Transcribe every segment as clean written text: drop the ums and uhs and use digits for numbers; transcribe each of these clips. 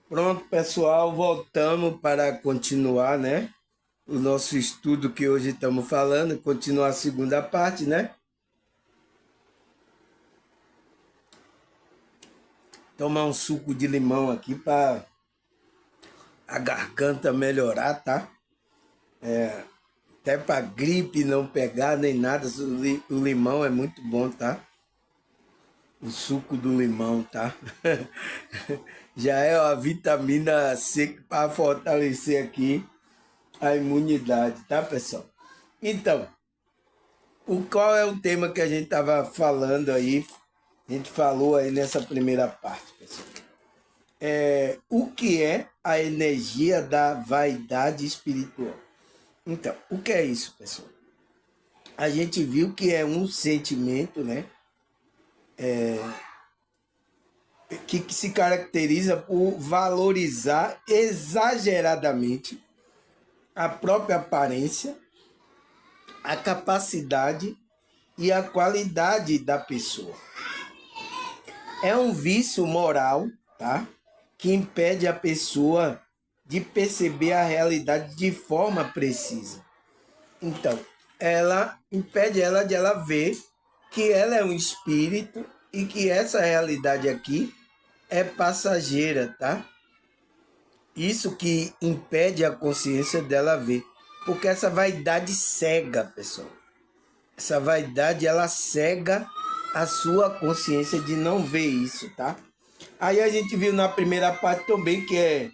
Pronto, pessoal, voltamos para continuar, né? O nosso estudo que hoje estamos falando, continuar a segunda parte, né? Tomar um suco de limão aqui para a garganta melhorar, tá? Até para gripe não pegar nem nada, o limão é muito bom, tá? O suco do limão, tá? Já é a vitamina C para fortalecer aqui a imunidade, tá, pessoal? Então, qual é o tema que a gente estava falando aí? A gente falou aí nessa primeira parte, pessoal. O que é a energia da vaidade espiritual? Então, o que é isso, pessoal? A gente viu que é um sentimento, né? Que se caracteriza por valorizar exageradamente a própria aparência, a capacidade e a qualidade da pessoa. É um vício moral, tá? Que impede a pessoa de perceber a realidade de forma precisa. Então, ela impede ela de ela ver que ela é um espírito e que essa realidade aqui é passageira, tá? Isso que impede a consciência dela ver, porque essa vaidade cega, pessoal. Essa vaidade ela cega a sua consciência de não ver isso, tá? Aí a gente viu na primeira parte também que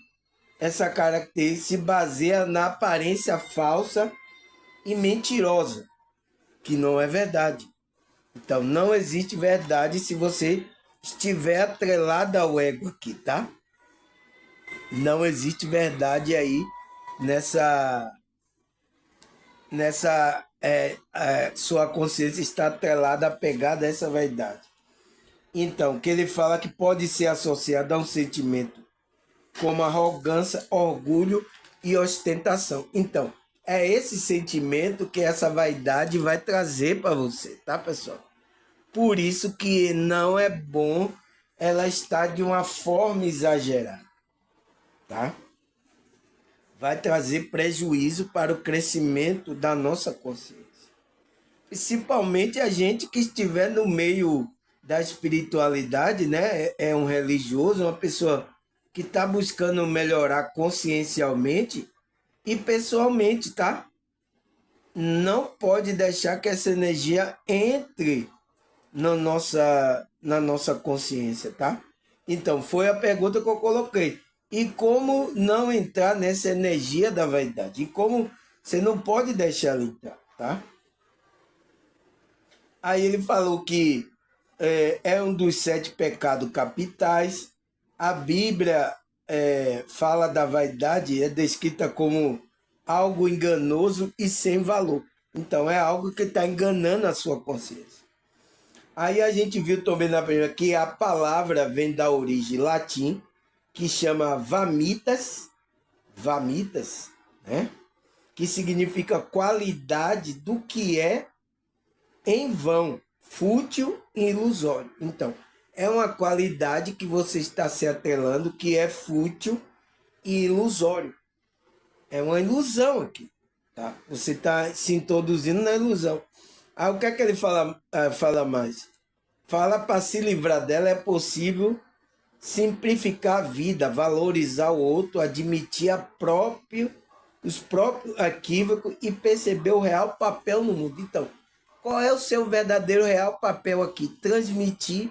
essa característica se baseia na aparência falsa e mentirosa, que não é verdade. Então não existe verdade se você estiver atrelado ao ego aqui, tá? Não existe verdade aí nessa sua consciência está atrelada, apegada a essa vaidade. Então, que ele fala que pode ser associado a um sentimento como arrogância, orgulho e ostentação. Então, é esse sentimento que essa vaidade vai trazer para você, tá, pessoal? Por isso que não é bom ela estar de uma forma exagerada, tá? Vai trazer prejuízo para o crescimento da nossa consciência. Principalmente a gente que estiver no meio da espiritualidade, né? É um religioso, uma pessoa que está buscando melhorar consciencialmente e pessoalmente, tá? Não pode deixar que essa energia entre na nossa consciência, tá? Então, foi a pergunta que eu coloquei. E como não entrar nessa energia da vaidade? E como você não pode deixar ela entrar, tá? Aí ele falou que é um dos 7 pecados capitais. A Bíblia fala da vaidade, é descrita como algo enganoso e sem valor. Então é algo que está enganando a sua consciência. Aí a gente viu também na primeira que a palavra vem da origem latim, que chama vamitas, né? Que significa qualidade do que é em vão, fútil e ilusório. Então, é uma qualidade que você está se atrelando que é fútil e ilusório. É uma ilusão aqui, tá? Você está se introduzindo na ilusão. Aí o que é que ele fala mais? Fala para se livrar dela é possível simplificar a vida, valorizar o outro, admitir os próprios equívocos e perceber o real papel no mundo. Então, qual é o seu verdadeiro real papel aqui? Transmitir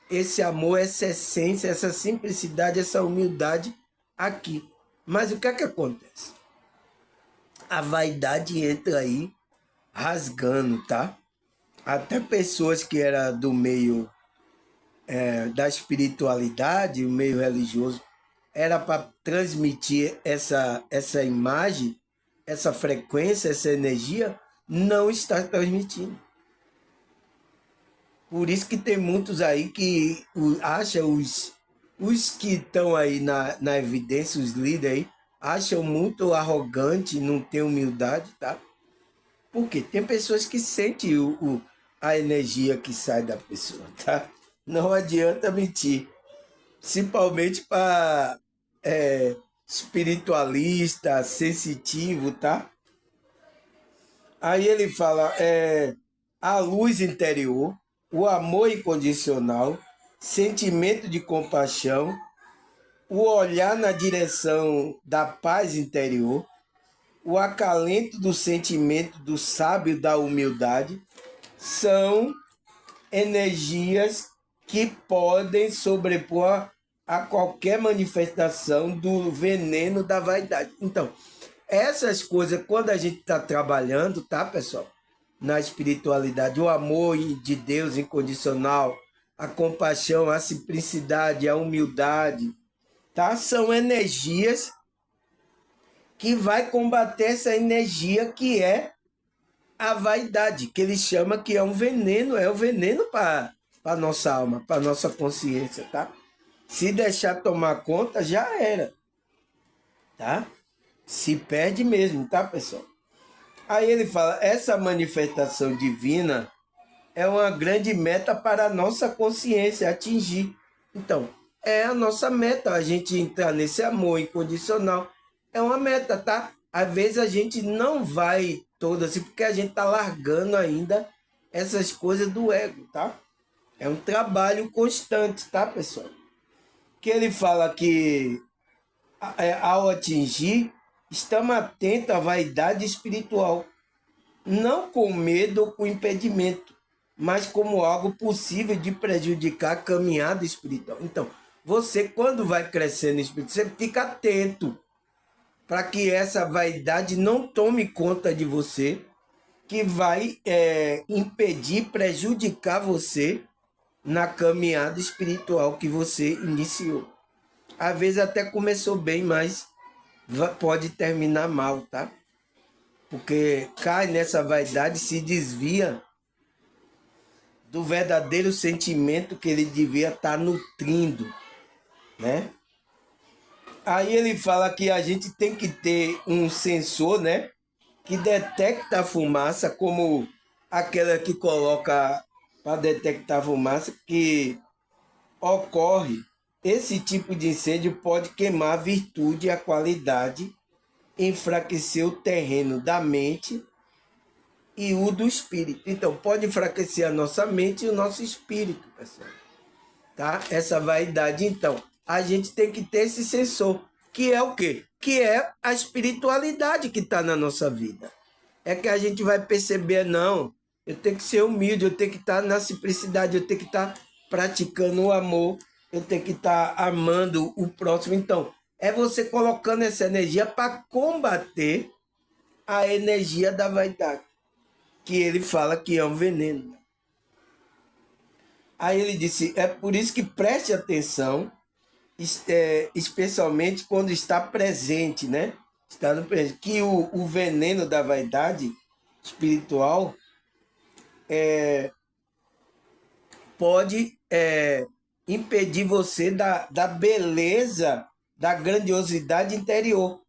esse amor, essa essência, essa simplicidade, essa humildade aqui. Mas o que é que acontece? A vaidade entra aí rasgando, tá? Até pessoas que eram do meio da espiritualidade, o meio religioso, era para transmitir essa imagem, essa frequência, essa energia, não está transmitindo. Por isso que tem muitos aí que acham os que estão aí na evidência, os líderes aí, acham muito arrogante, não tem humildade, tá? Porque tem pessoas que sentem a energia que sai da pessoa, tá? Não adianta mentir. Principalmente para espiritualista, sensitivo, tá? Aí ele fala a luz interior, o amor incondicional, sentimento de compaixão, o olhar na direção da paz interior, o acalento do sentimento do sábio da humildade, são energias que podem sobrepor a qualquer manifestação do veneno da vaidade. Então, essas coisas, quando a gente está trabalhando, tá, pessoal? Na espiritualidade, o amor de Deus incondicional, a compaixão, a simplicidade, a humildade, tá? São energias que vai combater essa energia que é a vaidade, que ele chama que é um veneno, é o veneno para a nossa alma, para a nossa consciência, tá? Se deixar tomar conta, já era, tá? Se perde mesmo, tá, pessoal? Aí ele fala, essa manifestação divina é uma grande meta para a nossa consciência atingir. Então, é a nossa meta, a gente entrar nesse amor incondicional. É uma meta, tá? Às vezes a gente não vai toda assim, porque a gente tá largando ainda essas coisas do ego, tá? É um trabalho constante, tá, pessoal? Que ele fala que ao atingir, estamos atentos à vaidade espiritual, não com medo ou com impedimento, mas como algo possível de prejudicar a caminhada espiritual. Então, você, quando vai crescendo espiritual, você fica atento para que essa vaidade não tome conta de você, que vai impedir, prejudicar você na caminhada espiritual que você iniciou. Às vezes até começou bem, mas pode terminar mal, tá? Porque cai nessa vaidade, se desvia do verdadeiro sentimento que ele devia estar nutrindo, né? Aí ele fala que a gente tem que ter um sensor, né, que detecta a fumaça, como aquela que coloca para detectar a fumaça, que ocorre. Esse tipo de incêndio pode queimar a virtude e a qualidade, enfraquecer o terreno da mente e o do espírito. Então, pode enfraquecer a nossa mente e o nosso espírito, pessoal. Tá? Essa vaidade. Então, a gente tem que ter esse sensor, que é o quê? Que é a espiritualidade que está na nossa vida. É que a gente vai perceber, não, eu tenho que ser humilde, eu tenho que estar na simplicidade, eu tenho que estar praticando o amor, eu tenho que estar amando o próximo. Então, é você colocando essa energia para combater a energia da vaidade, que ele fala que é um veneno. Aí ele disse, é por isso que preste atenção, especialmente quando está presente, né? Está no presente, que o veneno da vaidade espiritual pode impedir você da beleza, da grandiosidade interior.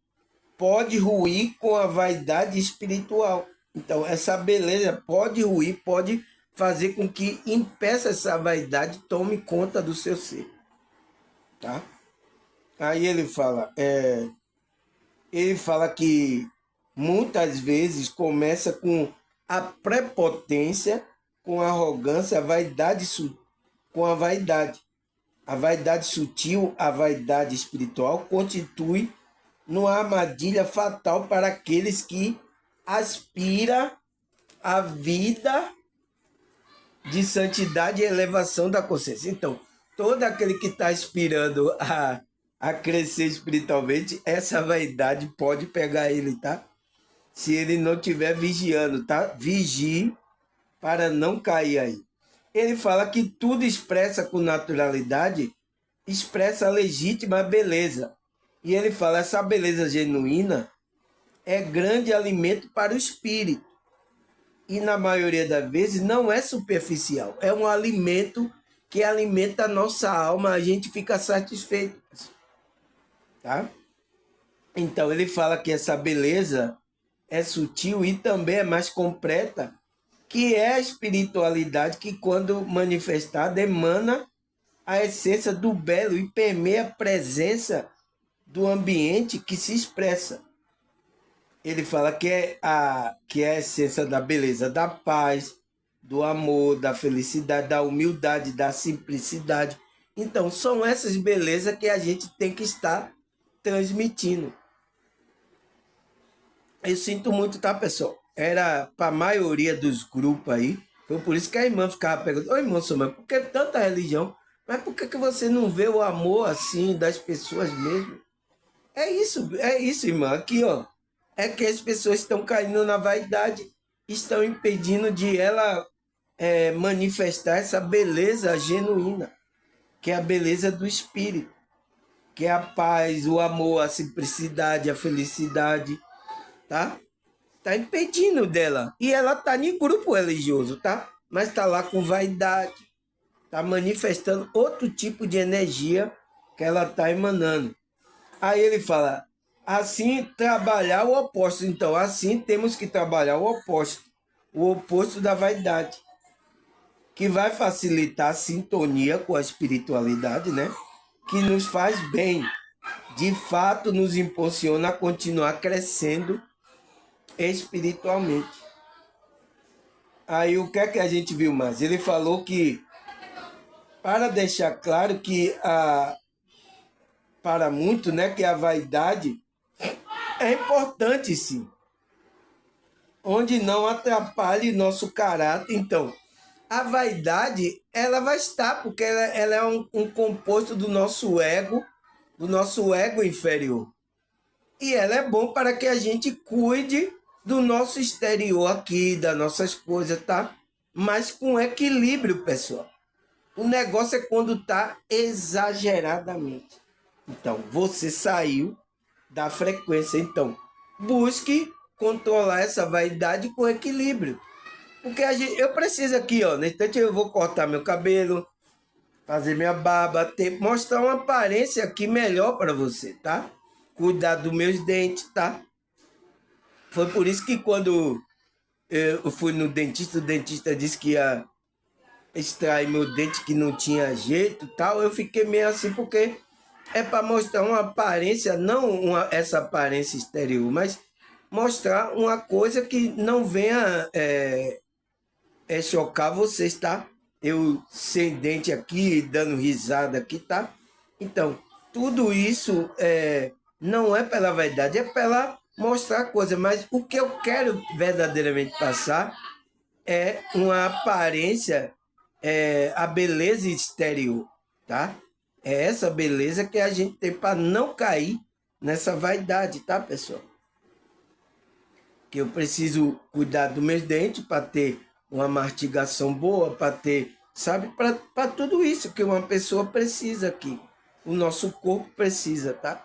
Pode ruir com a vaidade espiritual. Então, essa beleza pode ruir, pode fazer com que impeça essa vaidade, tome conta do seu ser. Tá? Aí ele fala que muitas vezes começa com a prepotência, com a arrogância, a vaidade, com a vaidade. A vaidade sutil, a vaidade espiritual, constitui numa armadilha fatal para aqueles que aspiram à vida de santidade e elevação da consciência. Então, todo aquele que está aspirando a crescer espiritualmente, essa vaidade pode pegar ele, tá? Se ele não estiver vigiando, tá? Vigie para não cair aí. Ele fala que tudo expressa com naturalidade, expressa a legítima beleza. E ele fala, essa beleza genuína é grande alimento para o espírito. E na maioria das vezes não é superficial, é um alimento que alimenta a nossa alma, a gente fica satisfeito. Tá? Então ele fala que essa beleza é sutil e também é mais completa, que é a espiritualidade que, quando manifestada, emana a essência do belo e permeia a presença do ambiente que se expressa. Ele fala que é a essência da beleza, da paz, do amor, da felicidade, da humildade, da simplicidade. Então, são essas belezas que a gente tem que estar transmitindo. Eu sinto muito, tá, pessoal? Era para a maioria dos grupos aí. Foi por isso que a irmã ficava perguntando: Ô irmão, mas por que tanta religião? Mas por que você não vê o amor assim das pessoas mesmo? É isso, irmã. Aqui, ó. É que as pessoas estão caindo na vaidade, estão impedindo de ela manifestar essa beleza genuína, que é a beleza do espírito, que é a paz, o amor, a simplicidade, a felicidade, tá? Tá impedindo dela. E ela tá em grupo religioso, tá? Mas tá lá com vaidade, tá manifestando outro tipo de energia que ela tá emanando. Aí ele fala, assim trabalhar o oposto. Então, assim temos que trabalhar o oposto da vaidade, que vai facilitar a sintonia com a espiritualidade, né? Que nos faz bem, de fato nos impulsiona a continuar crescendo espiritualmente. Aí o que é que a gente viu mais? Ele falou que, para deixar claro que para muito, né, que a vaidade é importante sim, onde não atrapalhe nosso caráter. Então, a vaidade, ela vai estar, porque ela é um composto do nosso ego inferior. E ela é bom para que a gente cuide do nosso exterior aqui, das nossas coisas, tá? Mas com equilíbrio, pessoal. O negócio é quando tá exageradamente. Então, você saiu da frequência. Então, busque controlar essa vaidade com equilíbrio. Porque eu preciso aqui, ó, no instante eu vou cortar meu cabelo, fazer minha barba, mostrar uma aparência aqui melhor para você, tá? Cuidar dos meus dentes, tá? Foi por isso que quando eu fui no dentista, o dentista disse que ia extrair meu dente que não tinha jeito e tal, eu fiquei meio assim, porque é para mostrar uma aparência, não essa aparência exterior, mas mostrar uma coisa que não venha chocar vocês, tá? Eu sem dente aqui, dando risada aqui, tá? Então, tudo isso não é pela vaidade, é pela mostrar coisa, mas o que eu quero verdadeiramente passar é uma aparência, a beleza exterior, tá? É essa beleza que a gente tem para não cair nessa vaidade, tá, pessoal? Que eu preciso cuidar dos meus dentes para ter uma mastigação boa, para ter, sabe, para tudo isso que uma pessoa precisa aqui. O nosso corpo precisa, tá?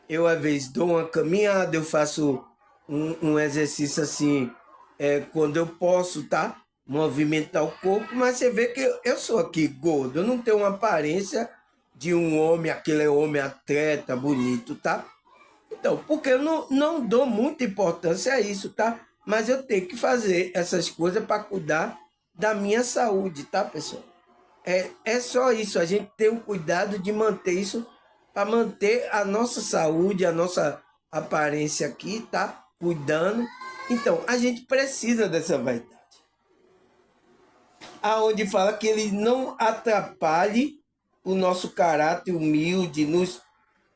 Eu, às vezes, dou uma caminhada, eu faço um exercício assim, quando eu posso, tá? Movimentar o corpo, mas você vê que eu sou aqui gordo, eu não tenho uma aparência de um homem, aquele homem atleta, bonito, tá? Então, porque eu não dou muita importância a isso, tá? Mas eu tenho que fazer essas coisas para cuidar da minha saúde, tá, pessoal? É só isso, a gente tem o cuidado de manter isso, para manter a nossa saúde, a nossa aparência aqui, tá? Cuidando. Então, a gente precisa dessa vaidade. Aonde fala que ele não atrapalhe o nosso caráter humilde,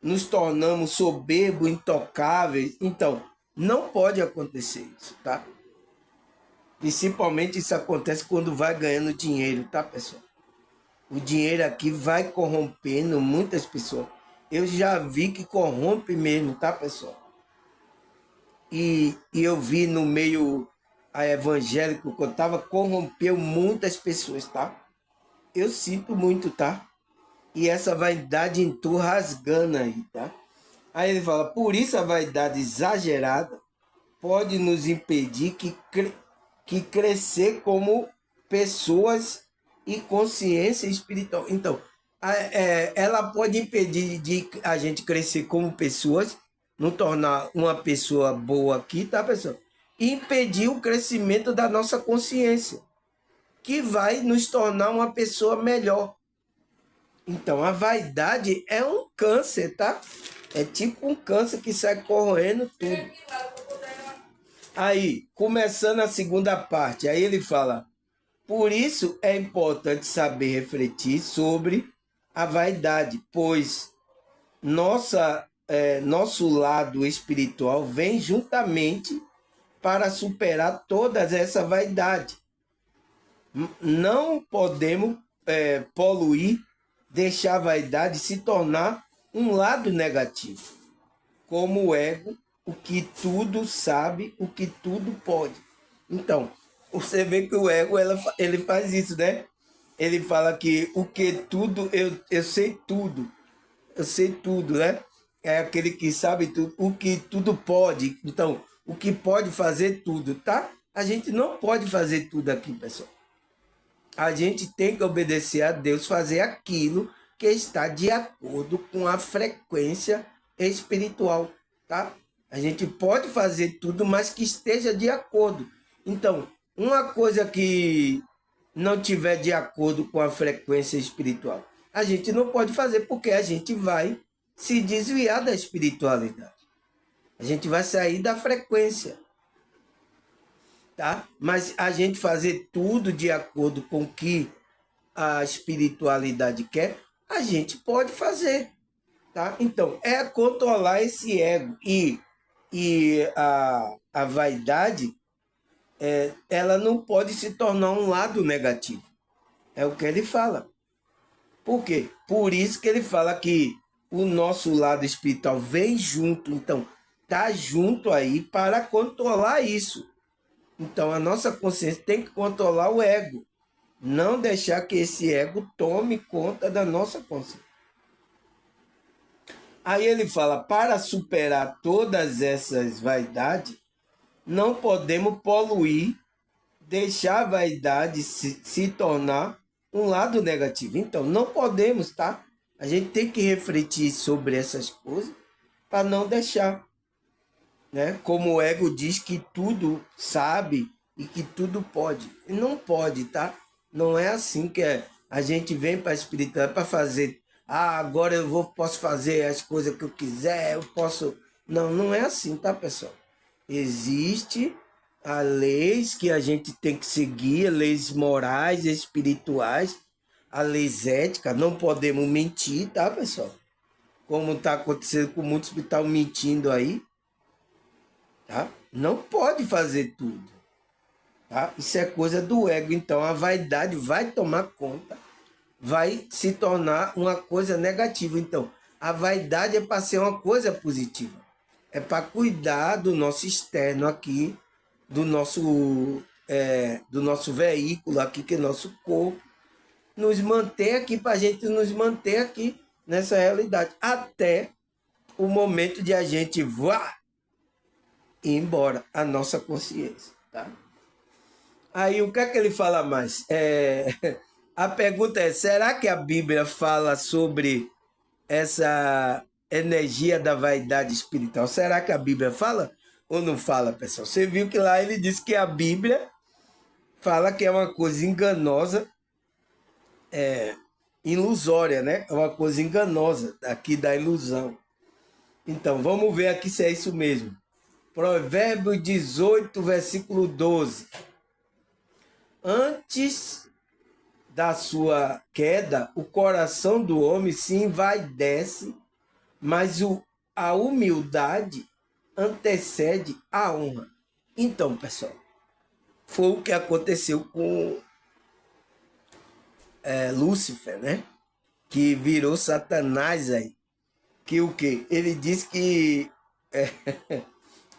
nos tornamos soberbos, intocáveis. Então, não pode acontecer isso, tá? Principalmente isso acontece quando vai ganhando dinheiro, tá, pessoal? O dinheiro aqui vai corrompendo muitas pessoas. Eu já vi que corrompe mesmo, tá, pessoal? E eu vi no meio evangélico que eu estava, corrompeu muitas pessoas, tá? Eu sinto muito, tá? E essa vaidade entrou rasgando aí, tá? Aí ele fala, por isso a vaidade exagerada pode nos impedir que crescer como pessoas e consciência espiritual. Então, ela pode impedir de a gente crescer como pessoas, nos tornar uma pessoa boa aqui, tá, pessoal? E impedir o crescimento da nossa consciência, que vai nos tornar uma pessoa melhor. Então, a vaidade é um câncer, tá? É tipo um câncer que sai corroendo tudo. Aí, começando a segunda parte, aí ele fala: por isso é importante saber refletir sobre a vaidade, pois nosso lado espiritual vem juntamente para superar todas essa vaidade. Não podemos poluir, deixar a vaidade se tornar um lado negativo, como o ego, o que tudo sabe, o que tudo pode. Então, você vê que o ego ele faz isso, né? Ele fala que o que tudo, eu sei tudo, né? É aquele que sabe tudo, o que tudo pode. Então, o que pode fazer tudo, tá? A gente não pode fazer tudo aqui, pessoal. A gente tem que obedecer a Deus, fazer aquilo que está de acordo com a frequência espiritual, tá? A gente pode fazer tudo, mas que esteja de acordo. Então, uma coisa que não tiver de acordo com a frequência espiritual, a gente não pode fazer porque a gente vai se desviar da espiritualidade. A gente vai sair da frequência, tá? Mas a gente fazer tudo de acordo com o que a espiritualidade quer, a gente pode fazer, tá? Então, é controlar esse ego e a vaidade, ela não pode se tornar um lado negativo. É o que ele fala. Por quê? Por isso que ele fala que o nosso lado espiritual vem junto, então tá junto aí para controlar isso. Então a nossa consciência tem que controlar o ego, não deixar que esse ego tome conta da nossa consciência. Aí ele fala, para superar todas essas vaidades, não podemos poluir, deixar a vaidade se tornar um lado negativo. Então, não podemos, tá? A gente tem que refletir sobre essas coisas para não deixar, né? Como o ego diz que tudo sabe e que tudo pode. E não pode, tá? Não é assim que é. A gente vem para a espiritualidade para fazer. Ah, agora posso fazer as coisas que eu quiser, eu posso. Não, não é assim, tá, pessoal? Existe as leis que a gente tem que seguir, leis morais, espirituais, a leis éticas. Não podemos mentir, tá, pessoal? Como está acontecendo com muitos que estão mentindo aí. Tá? Não pode fazer tudo. Tá? Isso é coisa do ego. Então a vaidade vai tomar conta, vai se tornar uma coisa negativa. Então a vaidade é para ser uma coisa positiva. É para cuidar do nosso externo aqui, do nosso veículo aqui, que é nosso corpo. Nos manter aqui, para a gente nos manter aqui nessa realidade. Até o momento de a gente voar e ir embora a nossa consciência, tá? Aí o que é que ele fala mais? A pergunta é, será que a Bíblia fala sobre essa energia da vaidade espiritual? Será que a Bíblia fala ou não fala, pessoal? Você viu que lá ele diz que a Bíblia fala que é uma coisa enganosa, ilusória, né? É uma coisa enganosa, aqui da ilusão. Então, vamos ver aqui se é isso mesmo. Provérbio 18, versículo 12. Antes da sua queda, o coração do homem se envaidece, mas a humildade antecede a honra. Então, pessoal, foi o que aconteceu com Lúcifer, né? Que virou Satanás aí. Que o quê? Ele diz que...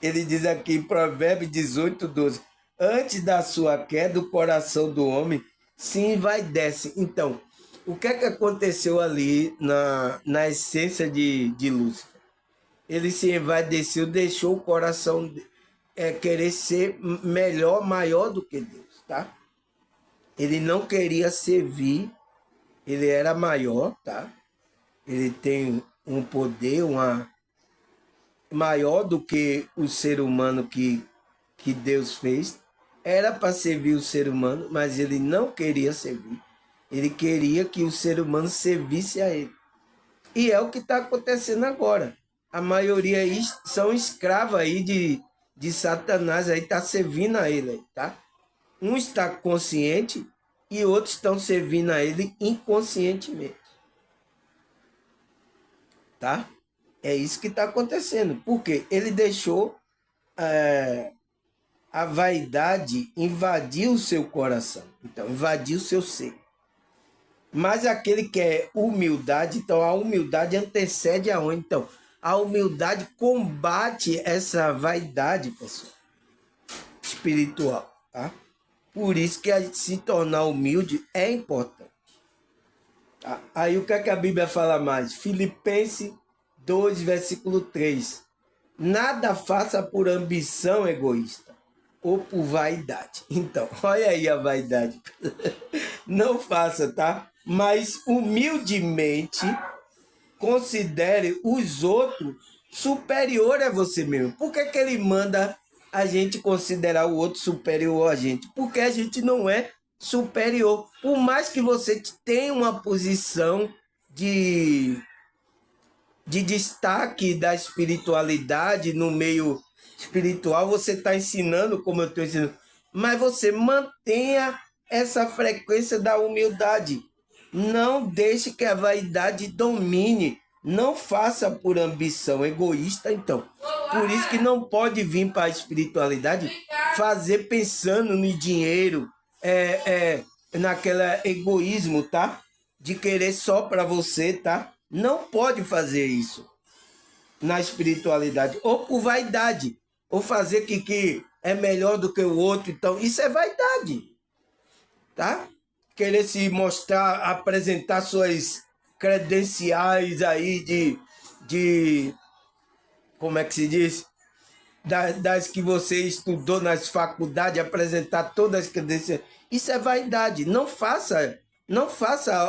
ele diz aqui em Provérbios 18, 12. Antes da sua queda, o coração do homem se envaidece. Então, o que é que aconteceu ali na essência de Lúcifer? Ele se envaideceu, deixou o coração querer ser melhor, maior do que Deus, tá? Ele não queria servir, ele era maior, tá? Ele tem um poder, maior do que o ser humano que Deus fez. Era para servir o ser humano, mas ele não queria servir. Ele queria que o ser humano servisse a ele. E é o que está acontecendo agora. a maioria aí são escravos aí de Satanás, aí tá servindo a ele, aí, tá? Um está consciente e outros estão servindo a ele inconscientemente, tá? É isso que está acontecendo, porque ele deixou a vaidade invadir o seu coração, então invadir o seu ser. Mas aquele que é humildade, então a humildade antecede aonde? Então, a humildade combate essa vaidade, pessoal, espiritual, tá? Por isso que a gente se tornar humilde é importante. Tá? Aí o que é que a Bíblia fala mais? Filipenses 2, versículo 3. Nada faça por ambição egoísta ou por vaidade. Então, olha aí a vaidade. Não faça, tá? Mas humildemente considere os outros superior a você mesmo. Por que ele manda a gente considerar o outro superior a gente? Porque a gente não é superior. Por mais que você tenha uma posição de destaque da espiritualidade no meio espiritual, você está ensinando como eu estou ensinando, mas você mantenha essa frequência da humildade. Não deixe que a vaidade domine. Não faça por ambição egoísta, então. Por isso que não pode vir para a espiritualidade fazer pensando no dinheiro, naquele egoísmo, tá? De querer só para você, tá? Não pode fazer isso na espiritualidade. Ou por vaidade. Ou fazer que é melhor do que o outro. Então, isso é vaidade, tá? Querer se mostrar, apresentar suas credenciais aí de como é que se diz? Das que você estudou nas faculdades, apresentar todas as credenciais. Isso é vaidade. Não faça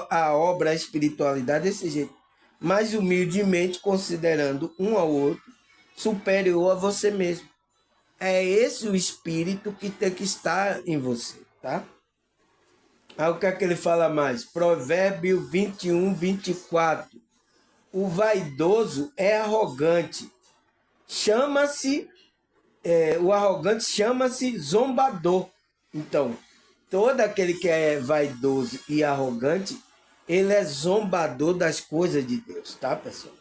a obra, a espiritualidade desse jeito. Mas humildemente considerando um ao outro superior a você mesmo. É esse o espírito que tem que estar em você, tá? Aí o que é que ele fala mais? Provérbio 21, 24. O vaidoso é arrogante. O arrogante chama-se zombador. Então, todo aquele que é vaidoso e arrogante, ele é zombador das coisas de Deus, tá, pessoal?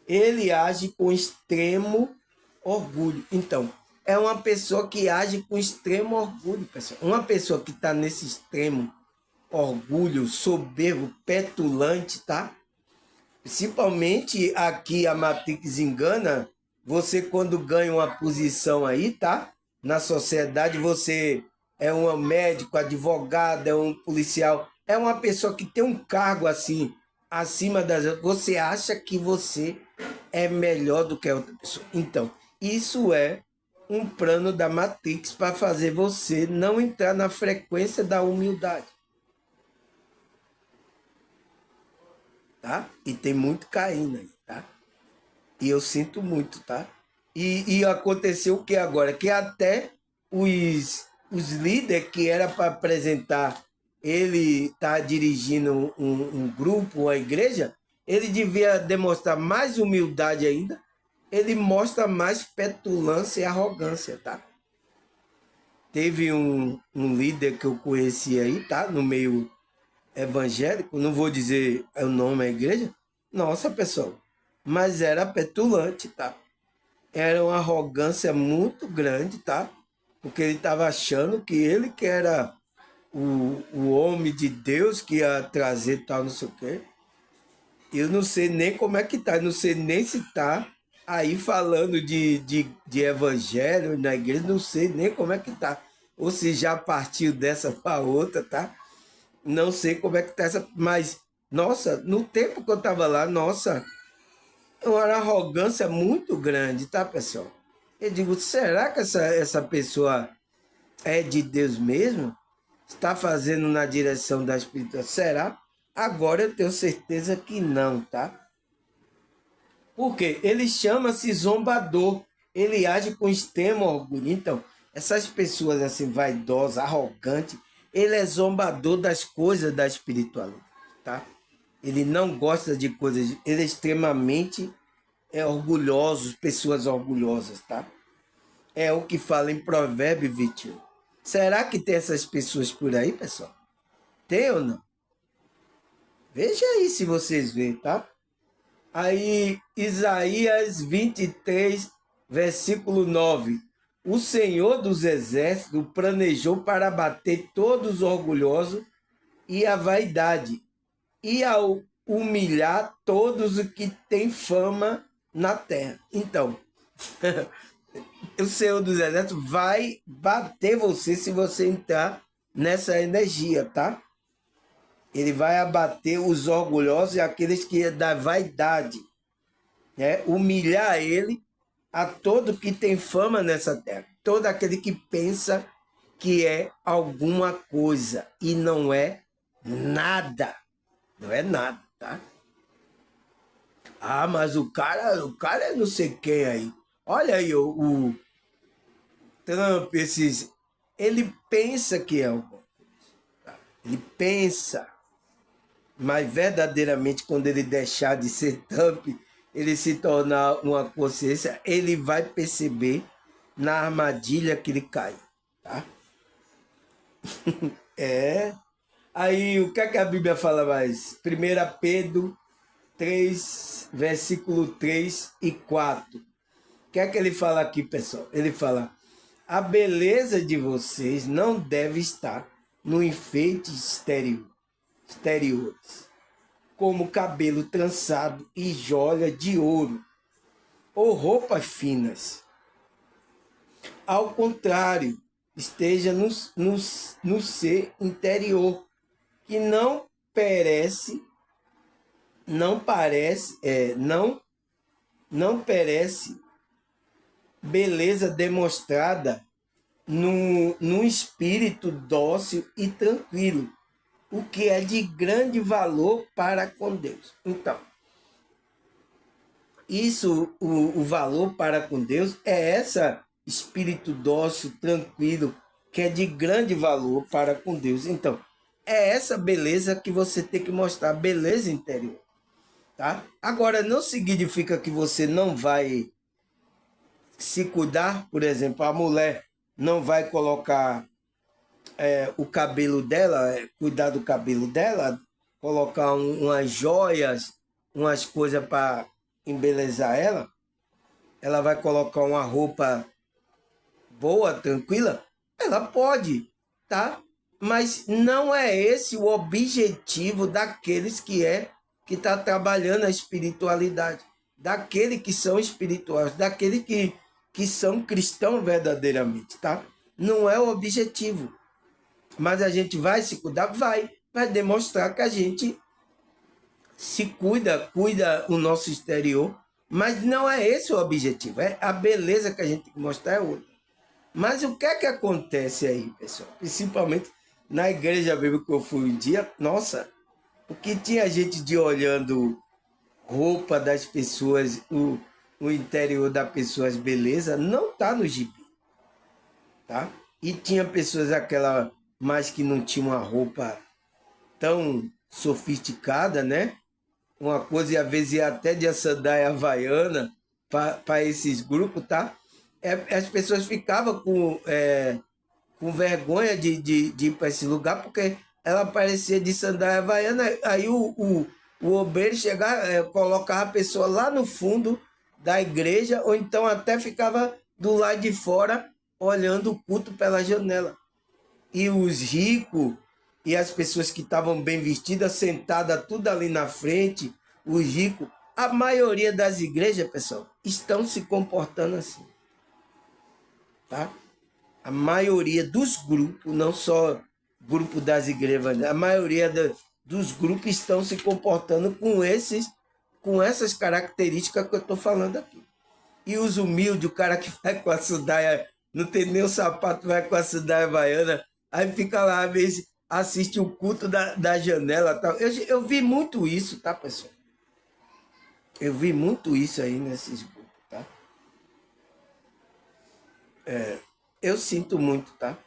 Ele age com extremo orgulho. Então, é uma pessoa que age com extremo orgulho, pessoal. Uma pessoa que está nesse extremo orgulho, soberbo, petulante, tá? Principalmente aqui a Matrix engana, você quando ganha uma posição aí, tá? Na sociedade, você é um médico, advogado, é um policial, é uma pessoa que tem um cargo assim, acima das outras. Você acha que você é melhor do que a outra pessoa. Então, isso é um plano da Matrix para fazer você não entrar na frequência da humildade. Tá? E tem muito caindo aí, tá? E eu sinto muito, tá? E aconteceu o que agora? Que até os líderes que era para apresentar, ele tá dirigindo um grupo, uma igreja, ele devia demonstrar mais humildade ainda, ele mostra mais petulância e arrogância, tá? Teve um líder que eu conheci aí, tá? No meio evangélico, não vou dizer o nome da igreja, nossa, pessoal, mas era petulante, tá? Era uma arrogância muito grande, tá? Porque ele estava achando que ele que era o homem de Deus que ia trazer tal, não sei o quê. Eu não sei nem como é que tá, eu não sei nem se tá aí falando de evangelho na igreja, não sei nem como é que tá. Ou se já partiu dessa para outra, tá? Não sei como é que tá essa, mas, nossa, no tempo que eu tava lá, nossa, uma arrogância muito grande, tá, pessoal? Eu digo, será que essa pessoa é de Deus mesmo? Está fazendo na direção da espiritualidade? Será? Agora eu tenho certeza que não, tá? Porque ele chama-se zombador, ele age com extremo orgulho. Então, essas pessoas assim, vaidosas, arrogantes, ele é zombador das coisas da espiritualidade, tá? Ele não gosta de coisas, ele é extremamente é orgulhosos, pessoas orgulhosas, tá? É o que fala em Provérbio 21. Será que tem essas pessoas por aí, pessoal? Tem ou não? Veja aí se vocês veem, tá? Aí, Isaías 23, versículo 9. O Senhor dos Exércitos planejou para abater todos os orgulhosos e a vaidade, e ao humilhar todos os que têm fama na terra. Então, o Senhor dos Exércitos vai bater você se você entrar nessa energia, tá? Ele vai abater os orgulhosos e aqueles que é da vaidade, né? Humilhar ele a todo que tem fama nessa terra, todo aquele que pensa que é alguma coisa e não é nada, não é nada, tá? Ah, mas o cara é não sei quem aí. Olha aí o Trump, esses, ele pensa que é alguma coisa, tá? Ele pensa, mas verdadeiramente quando ele deixar de ser Trump, ele se tornar uma consciência, ele vai perceber na armadilha que ele cai, tá? É. Aí, o que é que a Bíblia fala mais? 1 Pedro 3, versículo 3 e 4. O que é que ele fala aqui, pessoal? Ele fala: a beleza de vocês não deve estar no enfeite exteriores, como cabelo trançado e joia de ouro, ou roupas finas. Ao contrário, esteja no ser interior, que não perece, não parece, não perece beleza demonstrada num espírito dócil e tranquilo, o que é de grande valor para com Deus. Então, isso, o valor para com Deus é essa espírito dócil, tranquilo, que é de grande valor para com Deus. Então, é essa beleza que você tem que mostrar, beleza interior, tá? Agora, não significa que você não vai se cuidar, por exemplo, a mulher não vai colocar o cabelo dela, cuidar do cabelo dela, colocar umas joias, umas coisas para embelezar ela vai colocar uma roupa boa, tranquila, ela pode, tá? Mas não é esse o objetivo daqueles que está trabalhando a espiritualidade, daqueles que são espirituais, daqueles que são cristãos verdadeiramente, tá? Não é o objetivo. Mas a gente vai se cuidar? Vai demonstrar que a gente se cuida o nosso exterior, mas não é esse o objetivo. É a beleza que a gente tem que mostrar é outra. Mas o que é que acontece aí, pessoal? Principalmente na igreja bíblica que eu fui um dia, nossa, o que tinha gente de olhando roupa das pessoas, o interior das pessoas, beleza, não tá no gibi, tá? E tinha pessoas aquela, mas que não tinha uma roupa tão sofisticada, né? Uma coisa, e às vezes ia até de sandália havaiana para esses grupos, tá? As pessoas ficavam com vergonha de ir para esse lugar, porque ela parecia de sandália havaiana. Aí o obreiro chegava, colocava a pessoa lá no fundo da igreja, ou então até ficava do lado de fora, olhando o culto pela janela. E os ricos e as pessoas que estavam bem vestidas, sentadas tudo ali na frente, os ricos, a maioria das igrejas, pessoal, estão se comportando assim, tá? A maioria dos grupos, não só grupo das igrejas, a maioria dos grupos estão se comportando com essas características que eu estou falando aqui. E os humildes, o cara que vai com a sandália, não tem nem o sapato, vai com a sandália havaiana, aí fica lá, às vezes assiste o culto da janela. Tal. Eu vi muito isso, tá, pessoal? Eu vi muito isso aí nesses grupos, tá? Eu sinto muito, tá?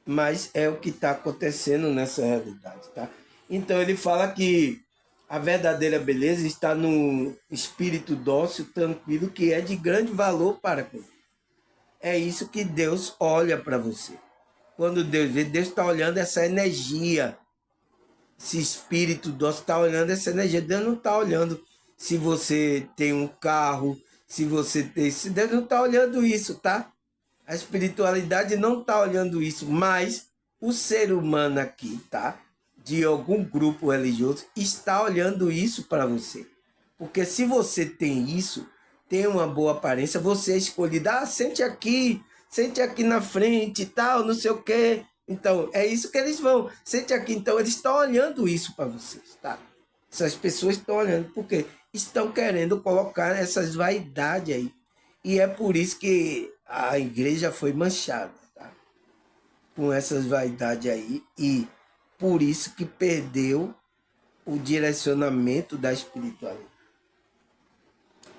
Mas é o que está acontecendo nessa realidade, tá? Então ele fala que A verdadeira beleza está no espírito dócil, tranquilo, que é de grande valor para comigo. É isso que Deus olha para você. Quando Deus vê, Deus está olhando essa energia. Esse espírito dócil está olhando essa energia. Deus não está olhando se você tem um carro, se você tem. Deus não está olhando isso, tá? A espiritualidade não está olhando isso, mas o ser humano aqui, tá? De algum grupo religioso, está olhando isso para você. Porque se você tem isso, tem uma boa aparência, você é escolhido. Ah, sente aqui na frente e tal, não sei o quê. Então, é isso que eles vão. Sente aqui. Então, eles estão olhando isso para vocês, tá? Essas pessoas estão olhando porque estão querendo colocar essas vaidades aí. E é por isso que a igreja foi manchada, tá? Com essas vaidades aí. E por isso que perdeu o direcionamento da espiritualidade.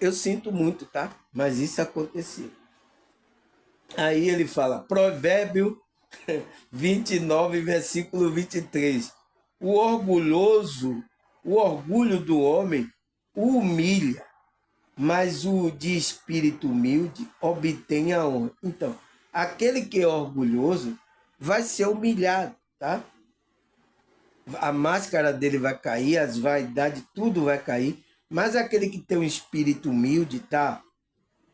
Eu sinto muito, tá? Mas isso aconteceu. Aí ele fala, Provérbio 29, versículo 23. O orgulhoso, o orgulho do homem o humilha, mas o de espírito humilde obtém a honra. Então, aquele que é orgulhoso vai ser humilhado, tá? A máscara dele vai cair, as vaidades, tudo vai cair, mas aquele que tem um espírito humilde, tá?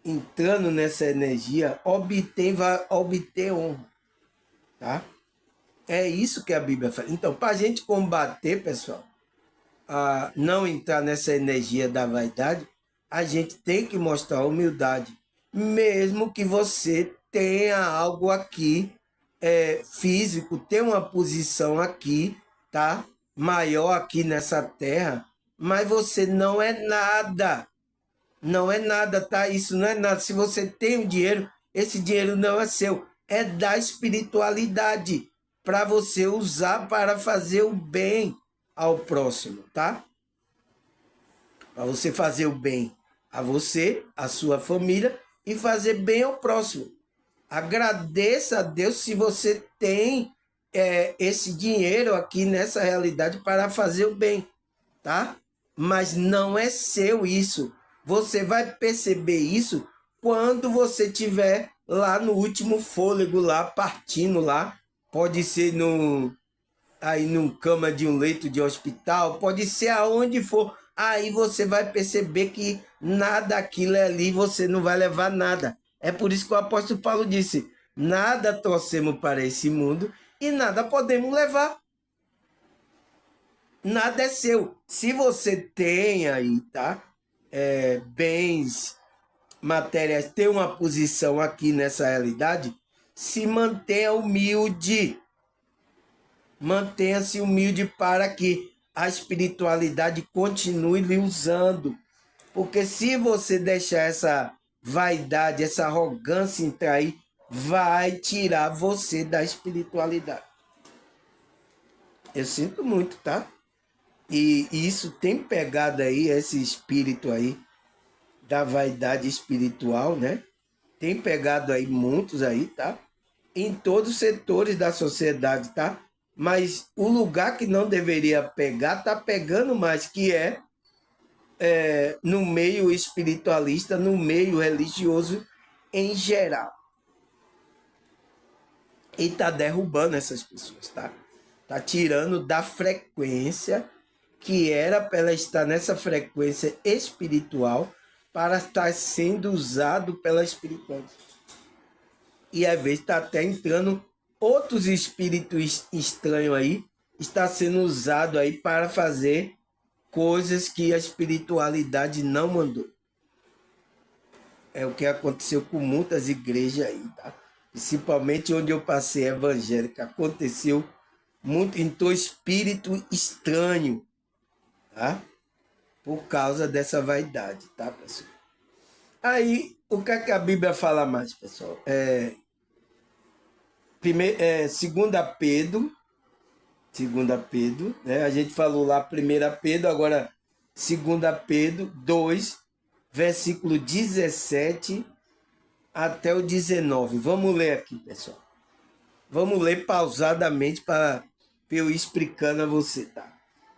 Entrando nessa energia, vai obter honra, tá? É isso que a Bíblia fala. Então, para a gente combater, pessoal, a não entrar nessa energia da vaidade, a gente tem que mostrar humildade, mesmo que você tenha algo aqui físico, tenha uma posição aqui, tá? Maior aqui nessa terra, mas você não é nada. Não é nada, tá? Isso não é nada. Se você tem o dinheiro, esse dinheiro não é seu. É da espiritualidade para você usar para fazer o bem ao próximo, tá? Para você fazer o bem a você, a sua família e fazer bem ao próximo. Agradeça a Deus se você tem esse dinheiro aqui nessa realidade para fazer o bem, tá? Mas não é seu isso. Você vai perceber isso quando você tiver lá no último fôlego lá partindo lá, pode ser no aí num cama de um leito de hospital, pode ser aonde for. Aí você vai perceber que nada aquilo é ali, você não vai levar nada. É por isso que o apóstolo Paulo disse: nada trouxemos para esse mundo e nada podemos levar. Nada é seu. Se você tem aí, tá? Bens, matérias, tem uma posição aqui nessa realidade, se mantenha humilde. Mantenha-se humilde para que a espiritualidade continue lhe usando. Porque se você deixar essa vaidade, essa arrogância entrar aí, vai tirar você da espiritualidade. Eu sinto muito, tá? E isso tem pegado aí, esse espírito aí, da vaidade espiritual, né? Tem pegado aí muitos aí, tá? Em todos os setores da sociedade, tá? Mas o lugar que não deveria pegar, tá pegando mais, que no meio espiritualista, no meio religioso em geral. E tá derrubando essas pessoas, tá? Tá tirando da frequência que era para ela estar nessa frequência espiritual para estar sendo usado pela espiritualidade. E às vezes está até entrando outros espíritos estranhos aí, está sendo usado aí para fazer coisas que a espiritualidade não mandou. É o que aconteceu com muitas igrejas aí, tá? Principalmente onde eu passei evangélica, aconteceu muito, entrou espírito estranho, tá? Por causa dessa vaidade, tá, pessoal? Aí, o que é que a Bíblia fala mais, pessoal? Segunda Pedro, né? A gente falou lá 1 Pedro, agora 2 Pedro 2, versículo 17 até o 19. Vamos ler aqui, pessoal. Vamos ler pausadamente para eu ir explicando a você, tá?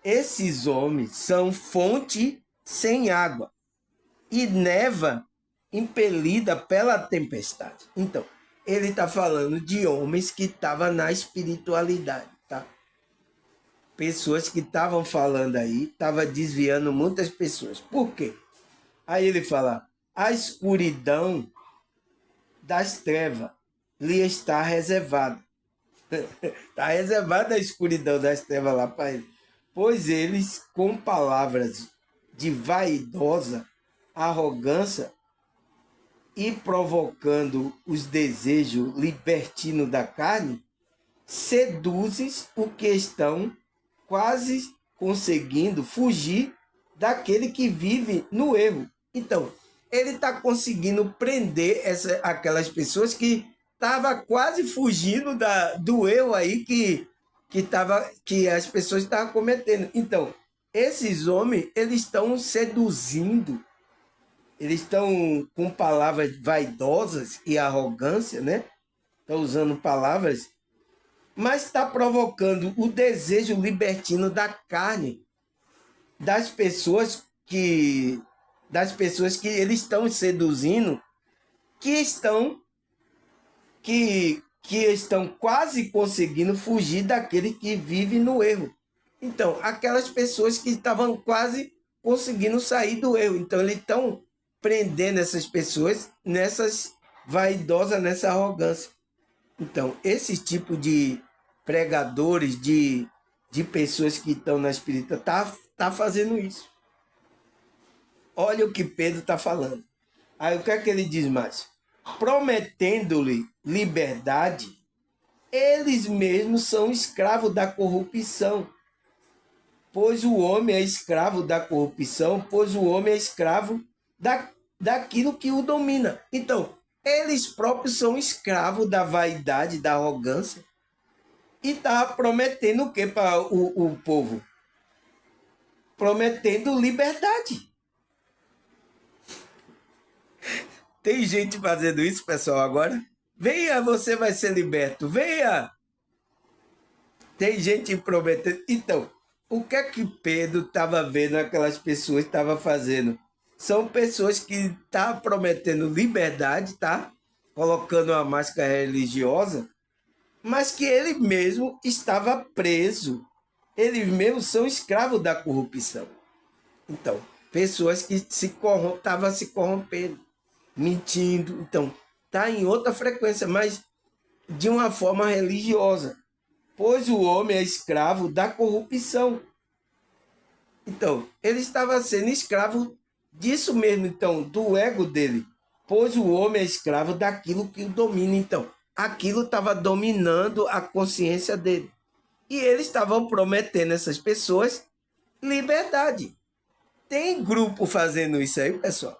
esses homens são fonte sem água e neva impelida pela tempestade. Então, ele está falando de homens que estavam na espiritualidade, tá? Pessoas que estavam falando aí, estavam desviando muitas pessoas. Por quê? Aí ele fala, a escuridão das trevas lhe está reservada. Está reservada a escuridão das trevas lá para ele. Pois eles, com palavras de vaidosa arrogância e provocando os desejos libertinos da carne, seduzem o que estão quase conseguindo fugir daquele que vive no erro. Então, ele está conseguindo prender aquelas pessoas que estavam quase fugindo do erro aí que as pessoas estavam cometendo. Então, esses homens, eles estão seduzindo, eles estão com palavras vaidosas e arrogância, né? Estão usando palavras, mas está provocando o desejo libertino da carne das pessoas que eles estão seduzindo, que estão quase conseguindo fugir daquele que vive no erro. Então, aquelas pessoas que estavam quase conseguindo sair do erro. Então, eles estão prendendo essas pessoas nessas vaidosas, nessa arrogância. Então, esse tipo de pregadores, de pessoas que estão na espírita, tá fazendo isso. Olha o que Pedro está falando. Aí o que é que ele diz mais? Prometendo-lhe liberdade, eles mesmos são escravos da corrupção. Pois o homem é escravo da corrupção, pois o homem é escravo daquilo que o domina. Então, eles próprios são escravos da vaidade, da arrogância. E está prometendo o que para o povo? Prometendo liberdade. Tem gente fazendo isso, pessoal, agora? Venha, você vai ser liberto. Venha! Tem gente prometendo. Então, o que é que Pedro estava vendo aquelas pessoas estavam fazendo? São pessoas que estão prometendo liberdade, tá? Colocando uma máscara religiosa, mas que ele mesmo estava preso. Eles mesmos são escravos da corrupção. Então, pessoas que estavam se corrompendo, mentindo. Então, está em outra frequência, mas de uma forma religiosa. Pois o homem é escravo da corrupção. Então, ele estava sendo escravo disso mesmo, então, do ego dele. Pois o homem é escravo daquilo que o domina. Então, aquilo estava dominando a consciência dele. E eles estavam prometendo a essas pessoas liberdade. Tem grupo fazendo isso aí, pessoal?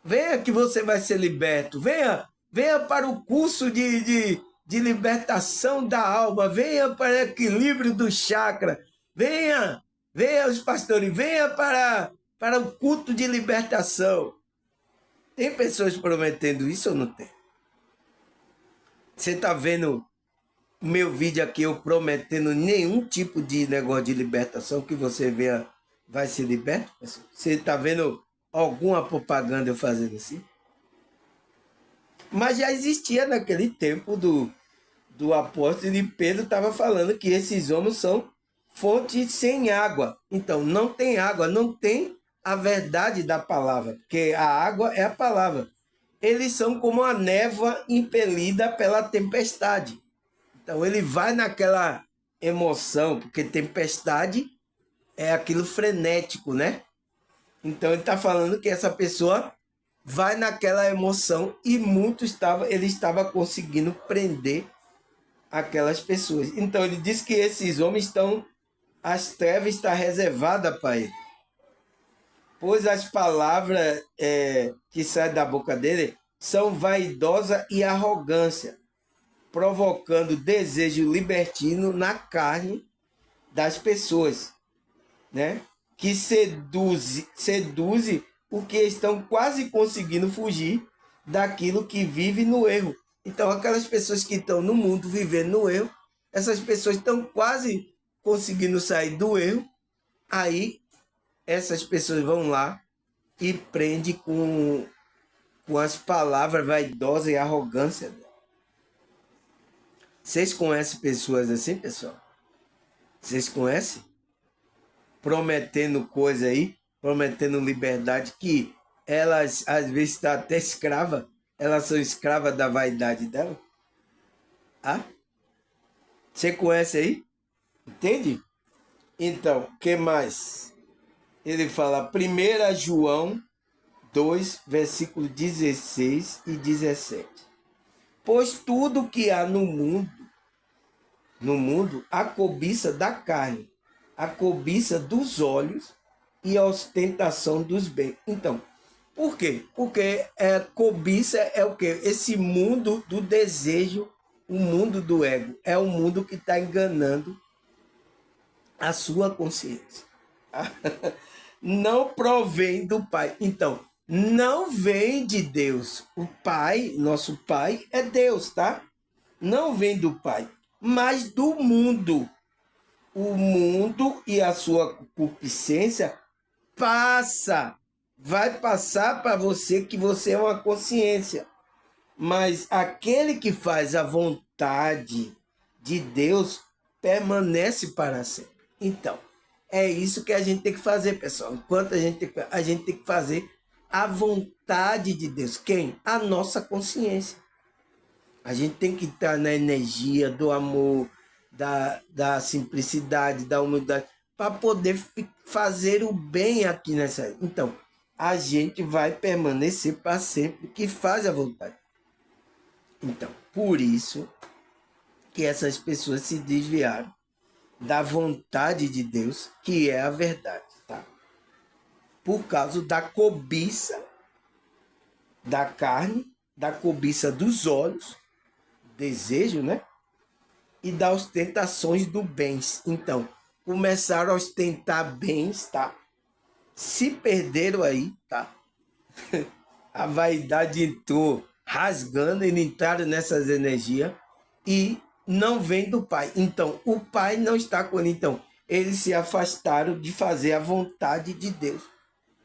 Venha que você vai ser liberto. Venha para o curso de libertação da alma. Venha para o equilíbrio do chakra. Venha os pastores. Venha para o culto de libertação. Tem pessoas prometendo isso ou não tem? Você está vendo o meu vídeo aqui, eu prometendo nenhum tipo de negócio de libertação que você venha, vai ser liberto? Você está vendo alguma propaganda eu fazendo assim? Mas já existia naquele tempo do apóstolo, e Pedro estava falando que esses homens são fontes sem água. Então, não tem água, não tem a verdade da palavra, porque a água é a palavra. Eles são como a névoa impelida pela tempestade. Então, ele vai naquela emoção, porque tempestade é aquilo frenético, né? Então, ele está falando que essa pessoa vai naquela emoção e ele estava conseguindo prender aquelas pessoas. Então, ele diz que esses homens as trevas estão reservadas para ele. Pois as palavras que saem da boca dele são vaidosa e arrogância, provocando desejo libertino na carne das pessoas, né? Que seduz o que estão quase conseguindo fugir daquilo que vive no erro. Então, aquelas pessoas que estão no mundo vivendo no erro, essas pessoas estão quase conseguindo sair do erro Aí essas pessoas vão lá e prende com as palavras vaidosas e arrogância. Vocês conhecem pessoas assim, pessoal? Vocês conhecem? Prometendo coisa aí, prometendo liberdade, que elas às vezes estão até escravas. Elas são escravas da vaidade dela. Ah? Você conhece aí? Entende? Então, o que mais? Ele fala 1 João 2, versículos 16 e 17. Pois tudo que há no mundo, a cobiça da carne, a cobiça dos olhos e a ostentação dos bens. Então, por quê? Porque cobiça é o quê? Esse mundo do desejo, o mundo do ego. É o mundo que está enganando a sua consciência. Não provém do Pai. Então, não vem de Deus. O Pai, nosso Pai, é Deus, tá? Não vem do Pai, mas do mundo. O mundo e a sua concupiscência vai passar para você que você é uma consciência. Mas aquele que faz a vontade de Deus permanece para sempre. Então, é isso que a gente tem que fazer, pessoal. Enquanto a gente tem que fazer a vontade de Deus. Quem? A nossa consciência. A gente tem que estar na energia do amor, da simplicidade, da humildade, para poder fazer o bem aqui nessa. Então, a gente vai permanecer para sempre que faz a vontade. Então, por isso que essas pessoas se desviaram da vontade de Deus, que é a verdade, tá? Por causa da cobiça da carne, da cobiça dos olhos, desejo, né? E das ostentações do bens. Então, começaram a ostentar bens, tá? Se perderam aí, tá? A vaidade entrou rasgando, e entraram nessas energias e não vem do Pai. Então, o Pai não está com ele. Então, eles se afastaram de fazer a vontade de Deus,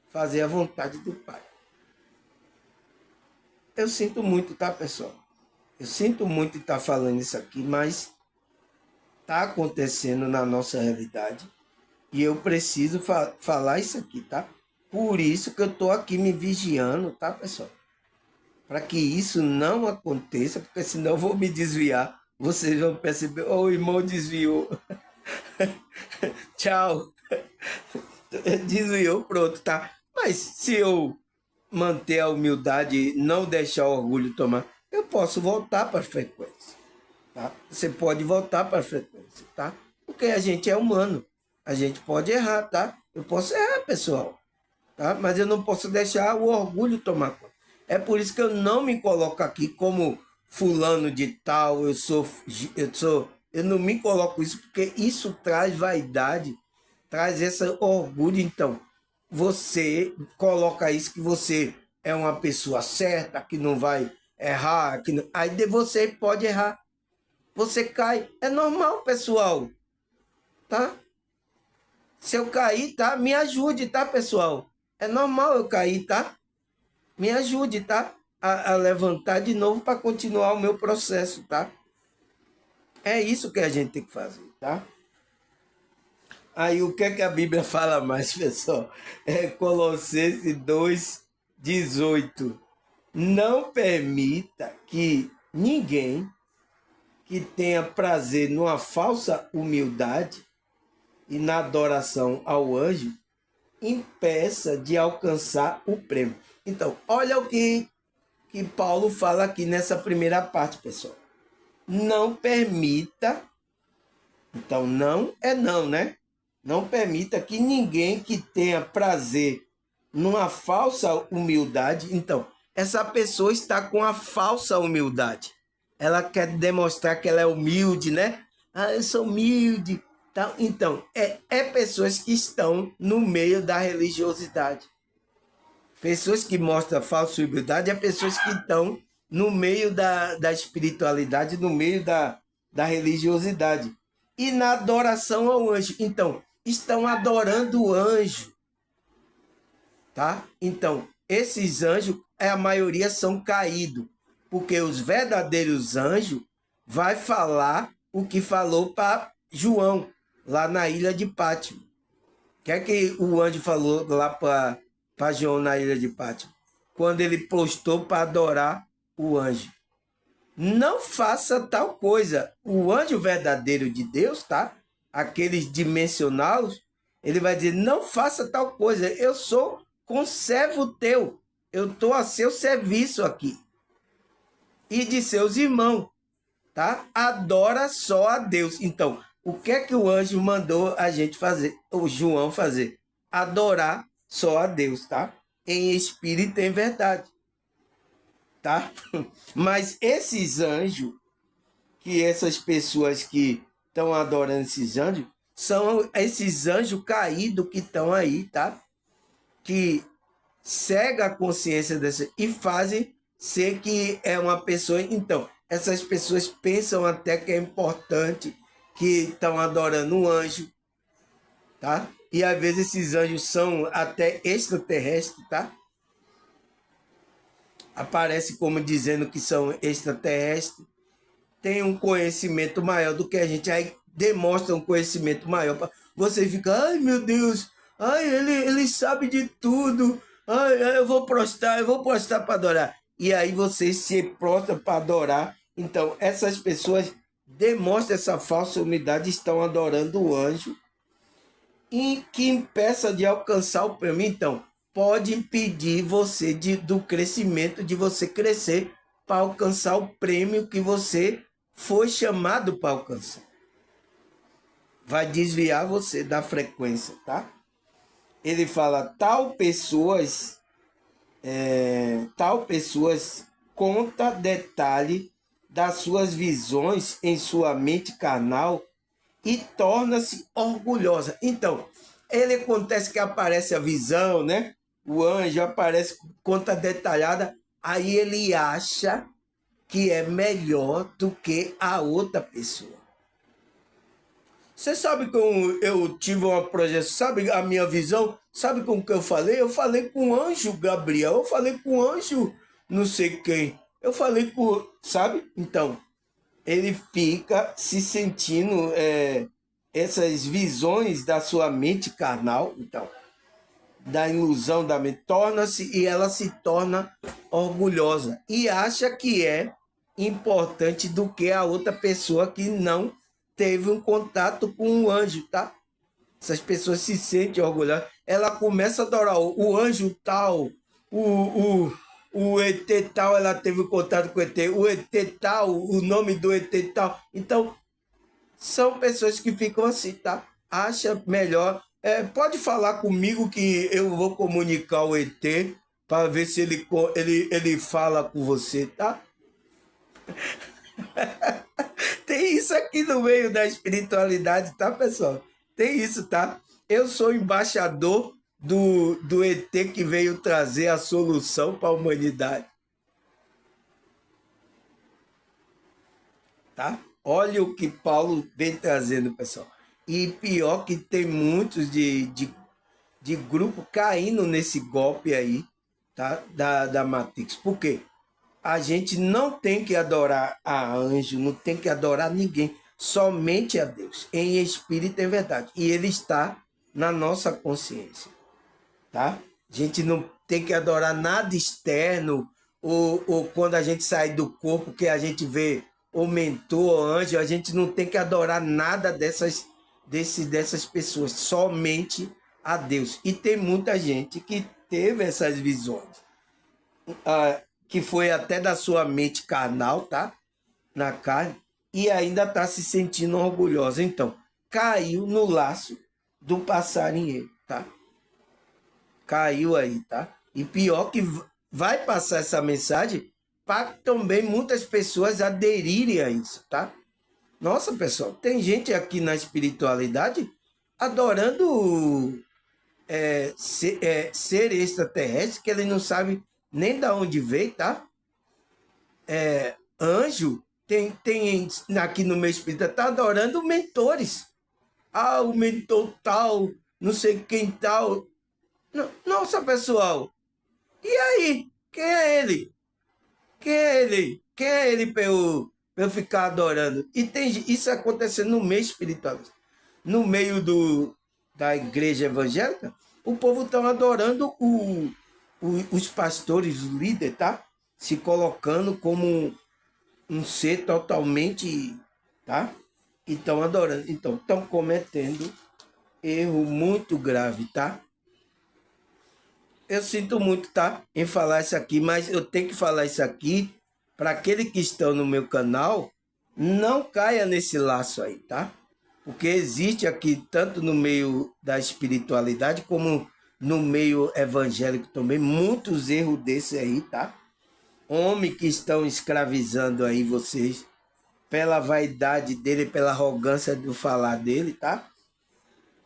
fazer a vontade do Pai. Eu sinto muito, tá, pessoal? Eu sinto muito estar falando isso aqui, mas está acontecendo na nossa realidade e eu preciso falar isso aqui, tá? Por isso que eu estou aqui me vigiando, tá, pessoal? Para que isso não aconteça, porque senão eu vou me desviar. Vocês vão perceber, o irmão desviou. Tchau. Desviou, pronto, tá? Mas se eu manter a humildade e não deixar o orgulho tomar, eu posso voltar para a frequência, tá? Você pode voltar para a frequência, tá? Porque a gente é humano, a gente pode errar, tá? Eu posso errar, pessoal, tá? Mas eu não posso deixar o orgulho tomar conta. É por isso que eu não me coloco aqui como fulano de tal, eu não me coloco isso, porque isso traz vaidade, traz esse orgulho. Então, você coloca isso que você é uma pessoa certa, que não vai errar, que não... aí você pode errar, você cai, é normal, pessoal, tá? Se eu cair, tá? Me ajude, tá, pessoal? É normal eu cair, tá? Me ajude, tá? A levantar de novo para continuar o meu processo, tá? É isso que a gente tem que fazer, tá? Aí o que é que a Bíblia fala mais, pessoal? É Colossenses 2:18. Não permita que ninguém que tenha prazer numa falsa humildade e na adoração ao anjo impeça de alcançar o prêmio. Então, olha o que Paulo fala aqui nessa primeira parte, pessoal. Não permita, então não é não, né? Não permita que ninguém que tenha prazer numa falsa humildade, então, essa pessoa está com a falsa humildade. Ela quer demonstrar que ela é humilde, né? Ah, eu sou humilde. Então, é pessoas que estão no meio da religiosidade. Pessoas que mostram falsa humildade é pessoas que estão no meio da espiritualidade, no meio da religiosidade. E na adoração ao anjo. Então, estão adorando o anjo, tá? Então, esses anjos, a maioria são caídos, porque os verdadeiros anjos vai falar o que falou para João, lá na ilha de Pátimo. O que é que o anjo falou lá para João na ilha de Pátimo? Quando ele postou para adorar o anjo. Não faça tal coisa. O anjo verdadeiro de Deus, tá? Aqueles dimensionais, ele vai dizer, não faça tal coisa. Eu sou conservo teu. Eu estou a seu serviço aqui. E de seus irmãos, tá? Adora só a Deus. Então, o que é que o anjo mandou a gente fazer? O João fazer? Adorar só a Deus, tá? Em espírito e em verdade. Tá? Mas esses anjos, que essas pessoas que estão adorando esses anjos, são esses anjos caídos que estão aí, tá? Que cega a consciência dessa e fazem ser que é uma pessoa. Então, essas pessoas pensam até que é importante, que estão adorando um anjo, tá? E às vezes esses anjos são até extraterrestres, tá? Aparece como dizendo que são extraterrestres, tem um conhecimento maior do que a gente, aí demonstra um conhecimento maior. Você fica, ai meu Deus, ai ele sabe de tudo, ai eu vou prostrar para adorar. E aí você se prostra para adorar. Então, essas pessoas demonstram essa falsa humildade, estão adorando o anjo, e que impeça de alcançar o prêmio. Então, pode impedir você do crescimento, de você crescer para alcançar o prêmio que você foi chamado para alcançar. Vai desviar você da frequência, tá? Ele fala, tal pessoas conta detalhe das suas visões em sua mente carnal e torna-se orgulhosa. Então, ele acontece que aparece a visão, né? O anjo aparece, conta detalhada, aí ele acha que é melhor do que a outra pessoa. Você sabe como eu tive uma projeção, sabe a minha visão? Sabe como que eu falei? Eu falei com o anjo Gabriel, eu falei com o anjo não sei quem. Eu falei com, sabe? Então, ele fica se sentindo essas visões da sua mente carnal, então, da ilusão da mente, torna-se e ela se torna orgulhosa e acha que é importante do que a outra pessoa que não teve um contato com o anjo, tá? Essas pessoas se sentem orgulhosas. Ela começa a adorar o anjo tal, o ET tal, ela teve contato com o ET, o ET tal, o nome do ET tal. Então, são pessoas que ficam assim, tá? Acha melhor. Pode falar comigo que eu vou comunicar o ET para ver se ele fala com você, tá? Tem isso aqui no meio da espiritualidade, tá, pessoal? Tem isso, tá? Eu sou embaixador do ET que veio trazer a solução para a humanidade. Tá? Olha o que Paulo vem trazendo, pessoal. E pior que tem muitos de grupo caindo nesse golpe aí, tá? Da Matrix. Por quê? A gente não tem que adorar a anjo, não tem que adorar ninguém, somente a Deus, em espírito e em verdade. E ele está na nossa consciência, tá? A gente não tem que adorar nada externo, ou quando a gente sai do corpo, que a gente vê o mentor, o anjo, a gente não tem que adorar nada dessas pessoas, somente a Deus. E tem muita gente que teve essas visões, que foi até da sua mente carnal, tá? Na carne, e ainda está se sentindo orgulhosa. Então, caiu no laço do passarinheiro, tá? Caiu aí, tá? E pior que vai passar essa mensagem para também muitas pessoas aderirem a isso, tá? Nossa, pessoal, tem gente aqui na espiritualidade adorando ser extraterrestre, que ele não sabe nem de onde veio, tá? Anjo, tem aqui no meu espírito, tá adorando mentores. Ah, o mentor tal, não sei quem tal. Nossa, pessoal, e aí? Quem é ele? Quem é ele? Quem é ele para eu ficar adorando? E tem isso acontecendo no meio espiritual. No meio da igreja evangélica, o povo está adorando os pastores, os líderes, tá? Se colocando como um ser totalmente, tá? E estão adorando. Então, estão cometendo erro muito grave, tá? Eu sinto muito, tá? Em falar isso aqui, mas eu tenho que falar isso aqui para aqueles que estão no meu canal, não caia nesse laço aí, tá? Porque existe aqui, tanto no meio da espiritualidade, como no meio evangélico também, muitos erros desses aí, tá? Homens que estão escravizando aí vocês pela vaidade dele, pela arrogância do falar dele, tá?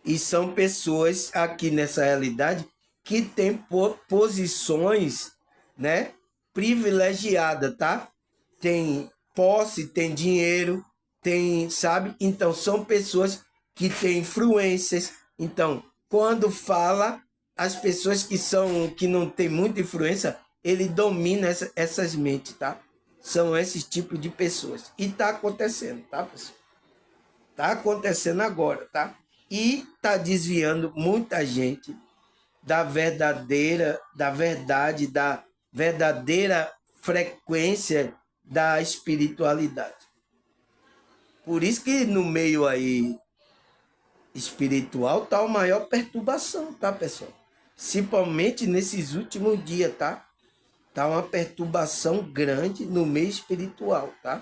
E são pessoas aqui nessa realidade que têm posições, né, privilegiadas, tá? Tem posse, tem dinheiro, tem, sabe? Então são pessoas que têm influências. Então, quando fala, as pessoas que não têm muita influência, ele domina essas mentes, tá? São esses tipos de pessoas. E tá acontecendo, tá, pessoal? Tá acontecendo agora, tá? E tá desviando muita gente da verdade, da verdadeira frequência da espiritualidade. Por isso que no meio aí espiritual tá a maior perturbação, tá, pessoal? Principalmente nesses últimos dias, tá? Tá uma perturbação grande no meio espiritual, tá?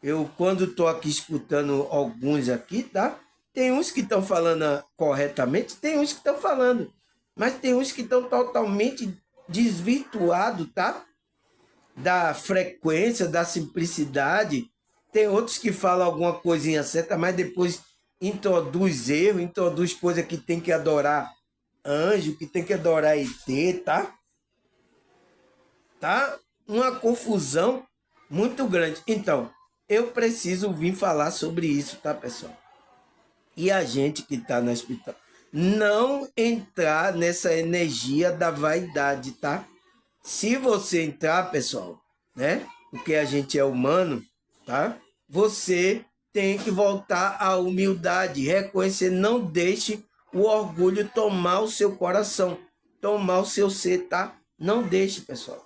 Eu, quando estou aqui escutando alguns aqui, tá? Tem uns que estão falando corretamente, tem uns que estão falando, mas tem uns que estão totalmente desvirtuados, tá? Da frequência, da simplicidade. Tem outros que falam alguma coisinha certa, mas depois introduz erro, introduz coisa que tem que adorar anjo, que tem que adorar ET, tá? Tá uma confusão muito grande. Então, eu preciso vir falar sobre isso, tá, pessoal? E a gente que está no hospital, não entrar nessa energia da vaidade, tá? Se você entrar, pessoal, né? Porque a gente é humano, tá? Você tem que voltar à humildade, reconhecer, não deixe o orgulho tomar o seu coração, tomar o seu ser, tá? Não deixe, pessoal.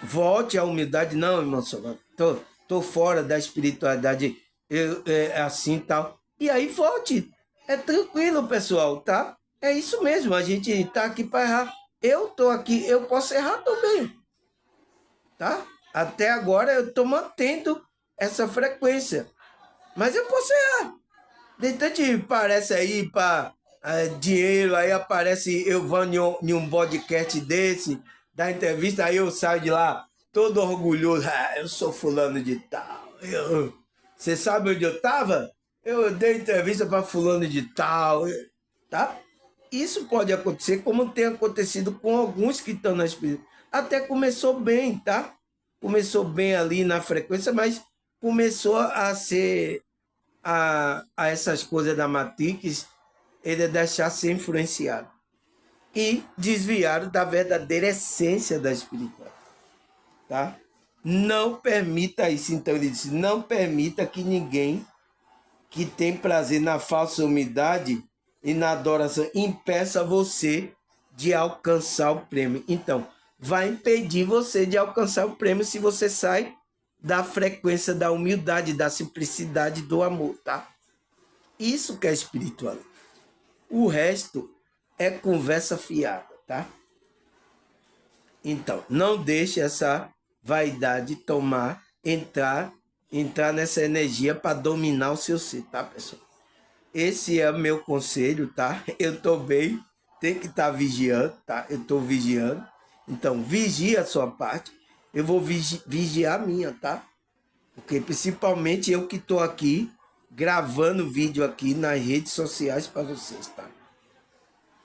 Volte à humildade, não, irmão Solar. Tô fora da espiritualidade, assim tal. E aí volte. É tranquilo, pessoal, tá? É isso mesmo, a gente tá aqui para errar. Eu tô aqui, eu posso errar também, tá? Até agora eu tô mantendo essa frequência. Mas eu posso errar. De tanto parece aí para dinheiro, aí aparece eu vou em um podcast desse, da entrevista, aí eu saio de lá todo orgulhoso. Ah, eu sou fulano de tal. Você sabe onde eu estava? Eu dei entrevista para fulano de tal, tá? Isso pode acontecer, como tem acontecido com alguns que estão na experiência. Até começou bem, tá? Começou bem ali na frequência, mas começou a ser a essas coisas da Matrix, ele é deixar ser influenciado e desviar da verdadeira essência da espiritualidade, tá? Não permita isso, então ele disse, não permita que ninguém que tem prazer na falsa humildade e na adoração impeça você de alcançar o prêmio. Então, vai impedir você de alcançar o prêmio se você sai da frequência da humildade, da simplicidade, do amor, tá? Isso que é espiritual. O resto é conversa fiada, tá? Então, não deixe essa vaidade entrar nessa energia para dominar o seu ser, tá, pessoal? Esse é o meu conselho, tá? Eu tô bem, tem que estar vigiando, tá? Eu tô vigiando. Então, vigia a sua parte. Eu vou vigiar a minha, tá? Porque principalmente eu que tô aqui gravando vídeo aqui nas redes sociais para vocês, tá?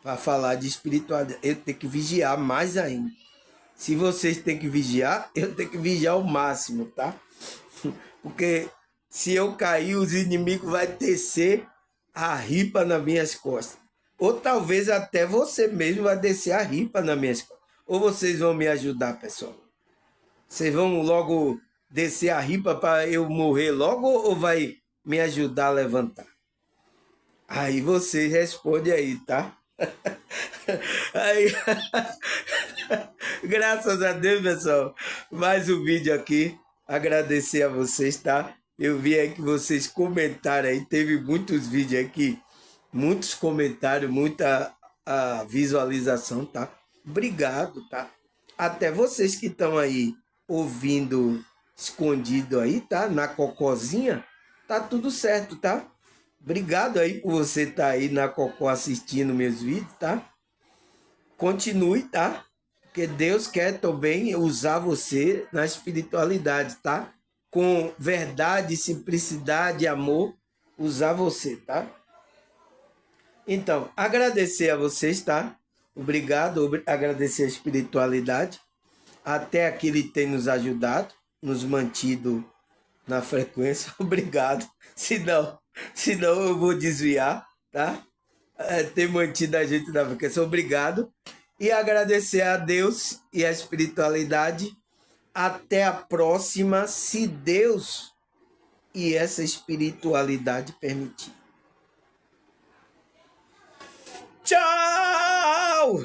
Para falar de espiritualidade, eu tenho que vigiar mais ainda. Se vocês têm que vigiar, eu tenho que vigiar o máximo, tá? Porque Se eu cair, os inimigos vão tecer a ripa nas minhas costas. Ou talvez até você mesmo vai descer a ripa nas minhas costas. Ou vocês vão me ajudar, pessoal? Vocês vão logo descer a ripa para eu morrer logo ou vai me ajudar a levantar? Aí vocês respondem aí, tá? Aí, graças a Deus, pessoal. Mais um vídeo aqui. Agradecer a vocês, tá? Eu vi aí que vocês comentaram aí. Teve muitos vídeos aqui, muitos comentários, muita visualização, tá? Obrigado, tá? Até vocês que estão aí ouvindo escondido aí, tá? Na cocozinha, tá tudo certo, tá? Obrigado aí por você estar aí na cocô assistindo meus vídeos, tá? Continue, tá? Porque Deus quer também usar você na espiritualidade, tá? Com verdade, simplicidade e amor, usar você, tá? Então, agradecer a vocês, tá? Obrigado, agradecer a espiritualidade. Até aqui ele tem nos ajudado, nos mantido na frequência. Obrigado. Senão eu vou desviar, tá? Ter mantido a gente na frequência. Obrigado. E agradecer a Deus e a espiritualidade. Até a próxima, se Deus e essa espiritualidade permitir. Tchau!